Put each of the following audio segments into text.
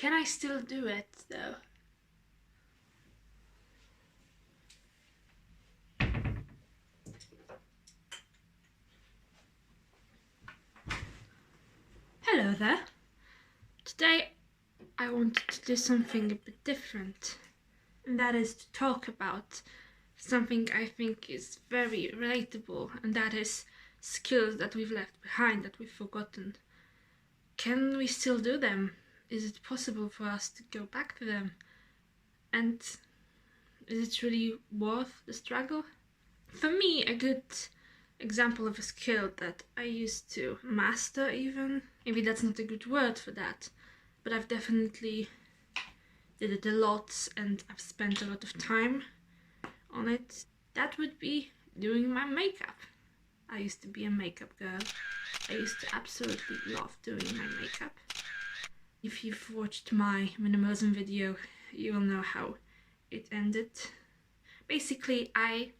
Can I still do it though? Hello there. Today I wanted to do something a bit different, and that is to talk about something I think is very relatable, and that is skills that we've left behind, that we've forgotten. Can we still do them? Is it possible for us to go back to them? And is it really worth the struggle? For me, a good example of a skill that I used to master even, maybe that's not a good word for that, but I've definitely did it a lot and I've spent a lot of time on it. That would be doing my makeup. I used to be a makeup girl. I used to absolutely love doing my makeup. If you've watched my minimalism video, you will know how it ended. Basically, I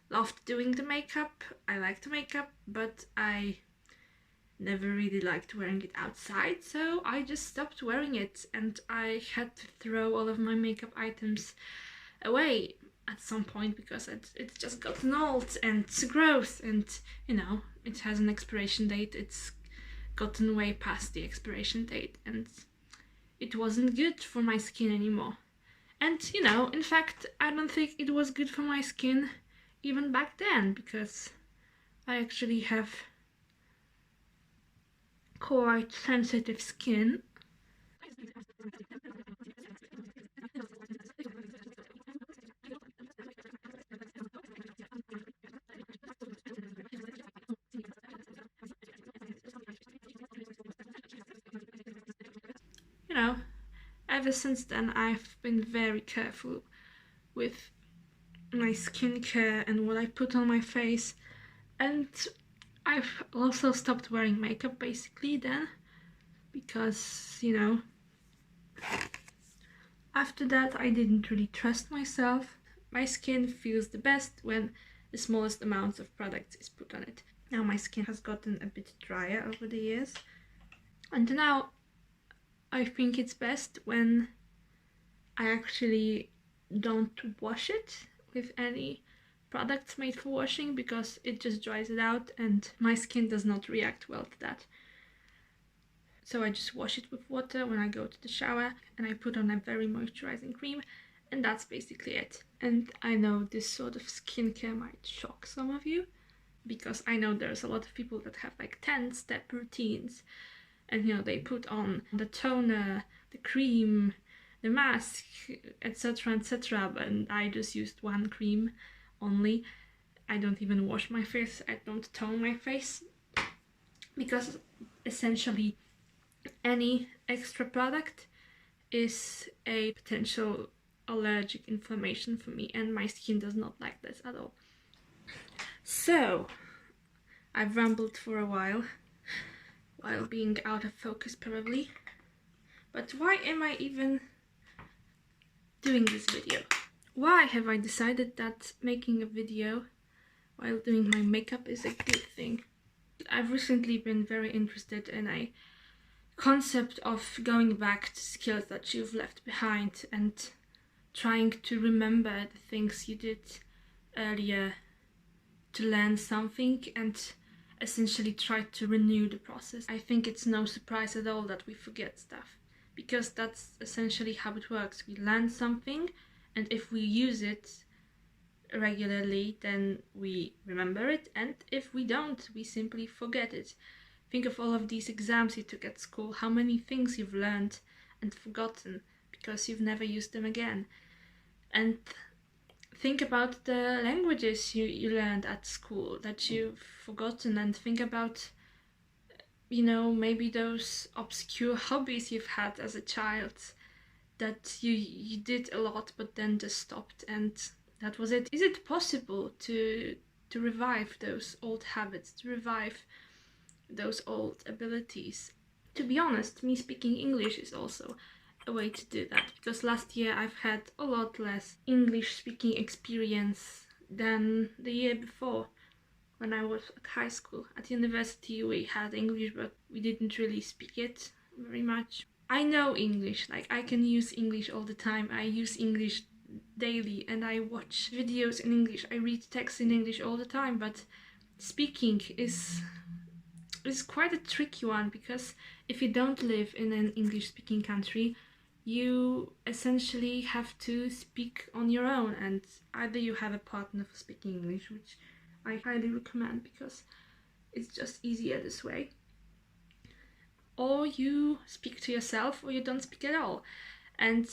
loved doing the makeup. I liked makeup, but I never really liked wearing it outside, so I just stopped wearing it, and I had to throw all of my makeup items away at some point because it's just gotten old and it's gross, and you know, it has an expiration date. It's gotten way past the expiration date and it wasn't good for my skin anymore. And you know, in fact, I don't think it was good for my skin even back then, because I actually have quite sensitive skin. You know, ever since then I've been very careful with my skincare and what I put on my face, and I've also stopped wearing makeup basically then, because, you know, after that I didn't really trust myself. My skin feels the best when the smallest amount of product is put on it. Now my skin has gotten a bit drier over the years, and now I think it's best when I actually don't wash it with any products made for washing, because it just dries it out and my skin does not react well to that. So I just wash it with water when I go to the shower and I put on a very moisturizing cream, and that's basically it. And I know this sort of skincare might shock some of you, because I know there's a lot of people that have like 10-step routines, and you know, they put on the toner, the cream, the mask, etc, etc, and I just used one cream only. I don't even wash my face, I don't tone my face, because essentially any extra product is a potential allergic inflammation for me, and my skin does not like this at all. So I've rambled for a while being out of focus probably, but why am I even doing this video? Why have I decided that making a video while doing my makeup is a good thing? I've recently been very interested in a concept of going back to skills that you've left behind and trying to remember the things you did earlier to learn something and essentially try to renew the process. I think it's no surprise at all that we forget stuff, because that's essentially how it works. We learn something, and if we use it regularly, then we remember it, and if we don't, we simply forget it. Think of all of these exams you took at school, how many things you've learned and forgotten because you've never used them again. And think about the languages you learned at school that you've forgotten, and think about, you know, maybe those obscure hobbies you've had as a child that you did a lot but then just stopped and that was it. Is it possible to revive those old habits, to revive those old abilities? To be honest, me speaking English is also a way to do that, because last year I've had a lot less English speaking experience than the year before when I was at high school. At university we had English, but we didn't really speak it very much. I know English, like I can use English all the time. I use English daily and I watch videos in English. I read texts in English all the time, but speaking is quite a tricky one, because if you don't live in an English-speaking country, you essentially have to speak on your own, and either you have a partner for speaking English, which I highly recommend because it's just easier this way, or you speak to yourself, or you don't speak at all. And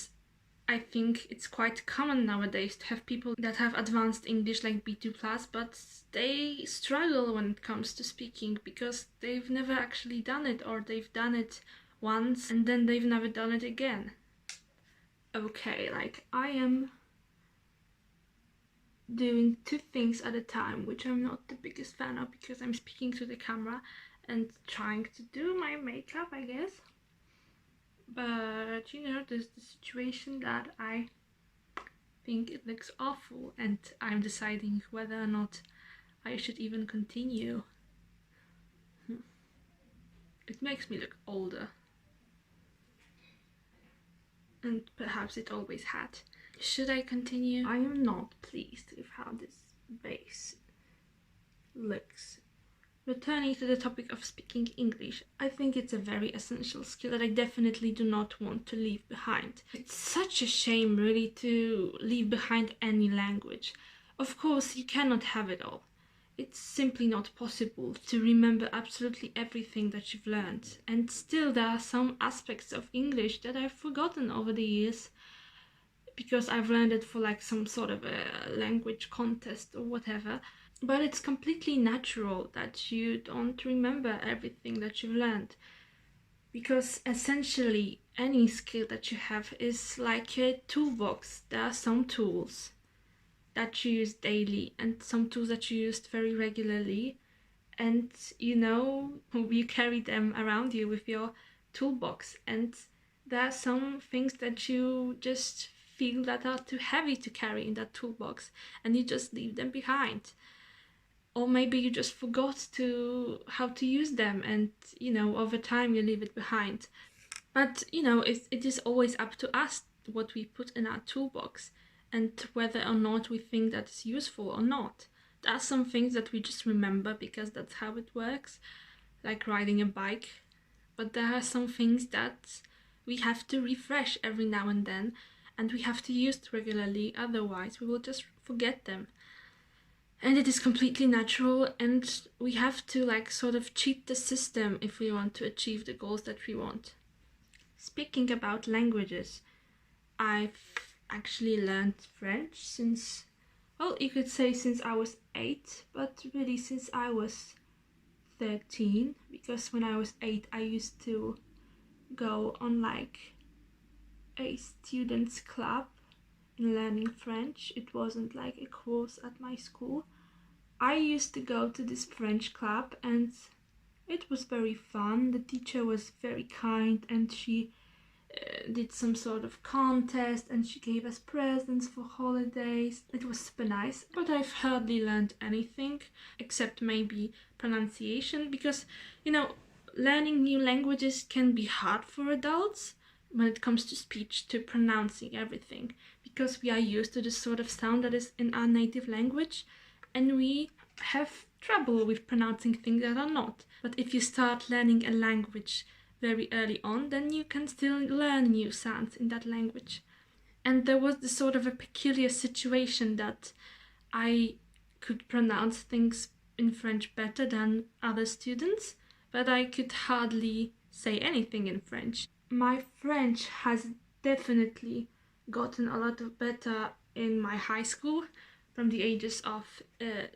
I think it's quite common nowadays to have people that have advanced English like B2+, but they struggle when it comes to speaking because they've never actually done it, or they've done it once and then they've never done it again. Okay, like I am doing two things at a time, which I'm not the biggest fan of because I'm speaking to the camera and trying to do my makeup, I guess. But you know, there's the situation that I think it looks awful and I'm deciding whether or not I should even continue. It makes me look older. And perhaps it always had. Should I continue? I am not pleased with how this base looks. Returning to the topic of speaking English, I think it's a very essential skill that I definitely do not want to leave behind. It's such a shame really to leave behind any language. Of course, you cannot have it all. It's simply not possible to remember absolutely everything that you've learned. And still there are some aspects of English that I've forgotten over the years because I've learned it for like some sort of a language contest or whatever. But it's completely natural that you don't remember everything that you've learned, because essentially any skill that you have is like a toolbox. There are some tools that you use daily and some tools that you use very regularly, and you know, you carry them around you with your toolbox, and there are some things that you just feel that are too heavy to carry in that toolbox and you just leave them behind. Or maybe you just forgot how to use them, and you know, over time you leave it behind. But you know, it is always up to us what we put in our toolbox and whether or not we think that is useful or not. There are some things that we just remember because that's how it works, like riding a bike. But there are some things that we have to refresh every now and then, and we have to use regularly, otherwise we will just forget them. And it is completely natural, and we have to like sort of cheat the system if we want to achieve the goals that we want. Speaking about languages, I've actually learned French since, well, you could say since I was 8, but really since I was 13, because when I was 8 I used to go on like a student's club in learning French. It wasn't like a course at my school. I used to go to this French club and it was very fun. The teacher was very kind and she did some sort of contest and she gave us presents for holidays. It was super nice, but I've hardly learned anything except maybe pronunciation, because you know, learning new languages can be hard for adults when it comes to speech, to pronouncing everything, because we are used to the sort of sound that is in our native language and we have trouble with pronouncing things that are not. But if you start learning a language very early on, then you can still learn new sounds in that language. And there was this sort of a peculiar situation that I could pronounce things in French better than other students, but I could hardly say anything in French. My French has definitely gotten a lot better in my high school, from the ages of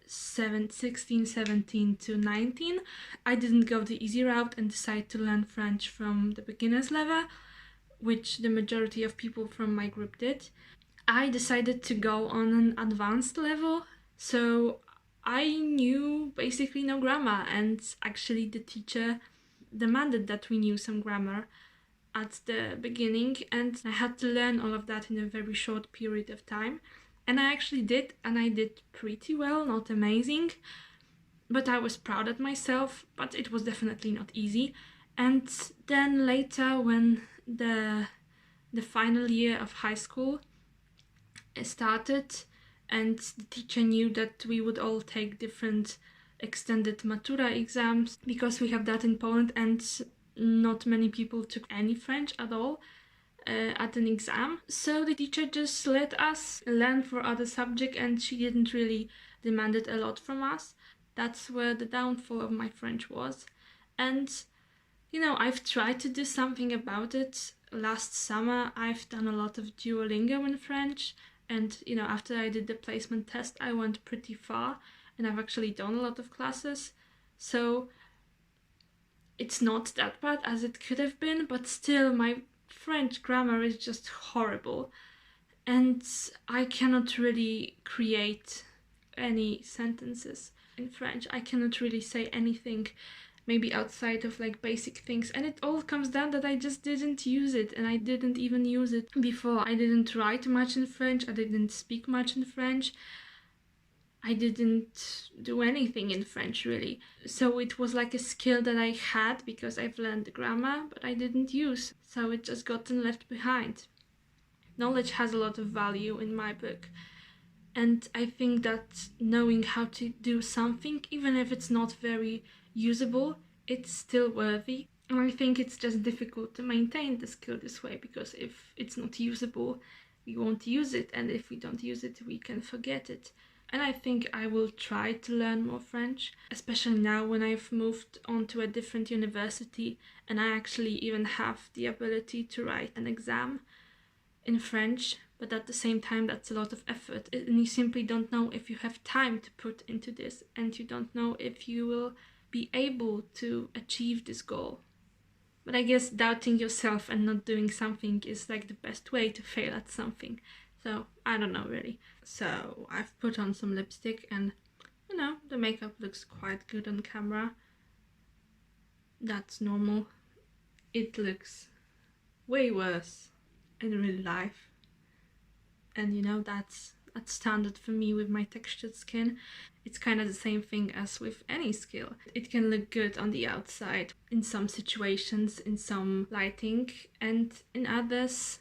16, 17 to 19. I didn't go the easy route and decide to learn French from the beginner's level, which the majority of people from my group did. I decided to go on an advanced level, so I knew basically no grammar, and actually the teacher demanded that we knew some grammar at the beginning, and I had to learn all of that in a very short period of time. And I actually did, and I did pretty well, not amazing, but I was proud of myself, but it was definitely not easy. And then later, when the final year of high school started, and the teacher knew that we would all take different extended matura exams because we have that in Poland, and not many people took any French at all at an exam. So the teacher just let us learn for other subject, and she didn't really demand it a lot from us. That's where the downfall of my French was. And you know, I've tried to do something about it. Last summer I've done a lot of Duolingo in French, and you know, after I did the placement test I went pretty far, and I've actually done a lot of classes. So it's not that bad as it could have been, but still my French grammar is just horrible, and I cannot really create any sentences in French. I cannot really say anything maybe outside of like basic things, and it all comes down that I just didn't use it, and I didn't even use it before. I didn't write much in French, I didn't speak much in French, I didn't do anything in French really. So it was like a skill that I had because I've learned the grammar, but I didn't use, so it just gotten left behind. Knowledge has a lot of value in my book, and I think that knowing how to do something, even if it's not very usable, it's still worthy. And I think it's just difficult to maintain the skill this way, because if it's not usable, we won't use it, and if we don't use it, we can forget it. And I think I will try to learn more French, especially now when I've moved on to a different university and I actually even have the ability to write an exam in French. But at the same time, that's a lot of effort, and you simply don't know if you have time to put into this, and you don't know if you will be able to achieve this goal. But I guess doubting yourself and not doing something is like the best way to fail at something. So I don't know really. So I've put on some lipstick, and you know, the makeup looks quite good on camera. That's normal. It looks way worse in real life. And you know, that's standard for me with my textured skin. It's kind of the same thing as with any skill. It can look good on the outside in some situations, in some lighting, and in others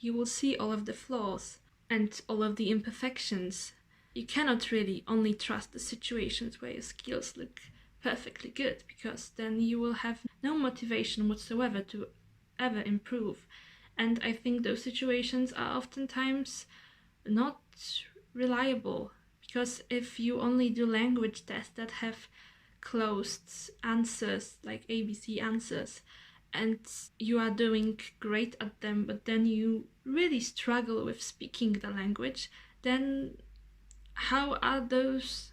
you will see all of the flaws and all of the imperfections. You cannot really only trust the situations where your skills look perfectly good, because then you will have no motivation whatsoever to ever improve. And I think those situations are oftentimes not reliable, because if you only do language tests that have closed answers, like ABC answers, and you are doing great at them, but then you really struggle with speaking the language, then how are those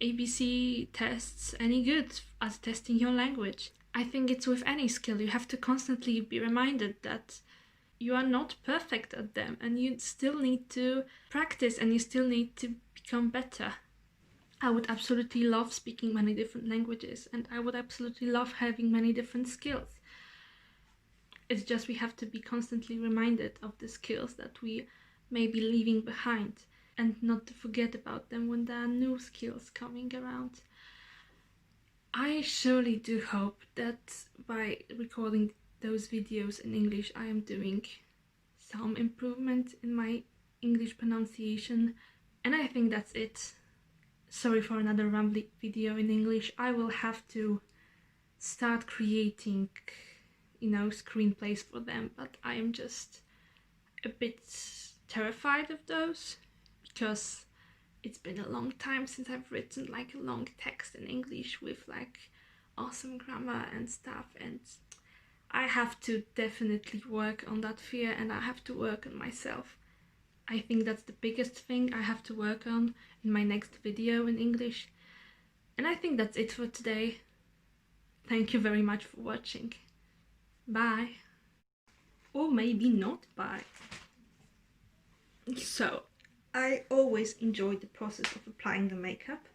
ABC tests any good at testing your language? I think it's with any skill. You have to constantly be reminded that you are not perfect at them, and you still need to practice, and you still need to become better. I would absolutely love speaking many different languages, and I would absolutely love having many different skills. It's just we have to be constantly reminded of the skills that we may be leaving behind, and not to forget about them when there are new skills coming around. I surely do hope that by recording those videos in English I am doing some improvement in my English pronunciation, and I think that's it. Sorry for another rambling video in English. I will have to start creating, you know, screenplays for them, but I am just a bit terrified of those, because it's been a long time since I've written like a long text in English with like awesome grammar and stuff, and I have to definitely work on that fear, and I have to work on myself. I think that's the biggest thing I have to work on in my next video in English. And I think that's it for today. Thank you very much for watching. Bye. Or maybe not bye. So, I always enjoy the process of applying the makeup,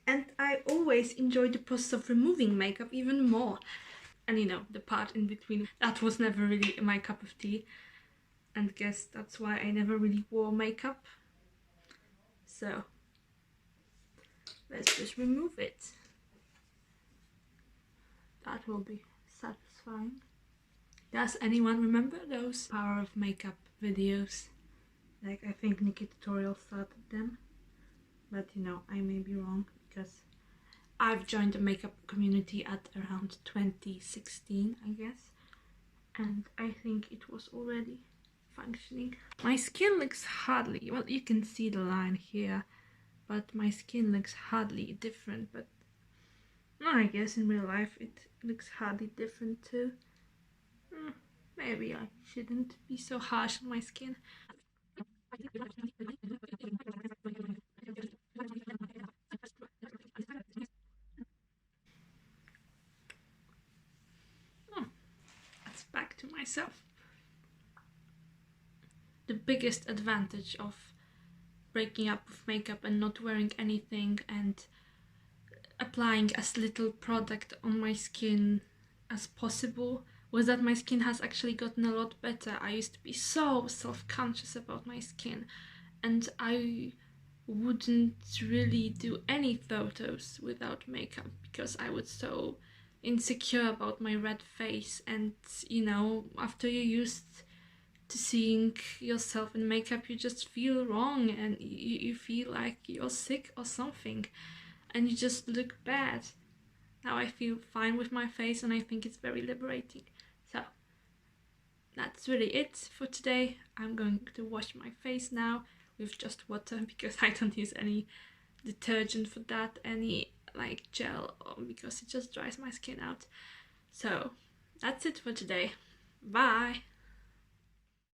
and I always enjoy the process of removing makeup even more. And you know, the part in between, that was never really my cup of tea, and guess that's why I never really wore makeup. So let's just remove it. That will be satisfying. Does anyone remember those power of makeup videos? Like, I think Nikki Tutorial started them, but you know, I may be wrong because I've joined the makeup community at around 2016, I guess, and I think it was already functioning. My skin looks hardly, well, you can see the line here, but my skin looks hardly different, but I guess in real life it looks hardly different too. Maybe I shouldn't be so harsh on my skin. That's back to myself. The biggest advantage of breaking up with makeup and not wearing anything and applying as little product on my skin as possible was that my skin has actually gotten a lot better. I used to be so self-conscious about my skin, and I wouldn't really do any photos without makeup because I was so insecure about my red face. And you know, after you're used to seeing yourself in makeup, you just feel wrong and you feel like you're sick or something and you just look bad. Now I feel fine with my face and I think it's very liberating. So that's really it for today. I'm going to wash my face now with just water because I don't use any detergent for that, any like gel, because it just dries my skin out. So that's it for today. Bye!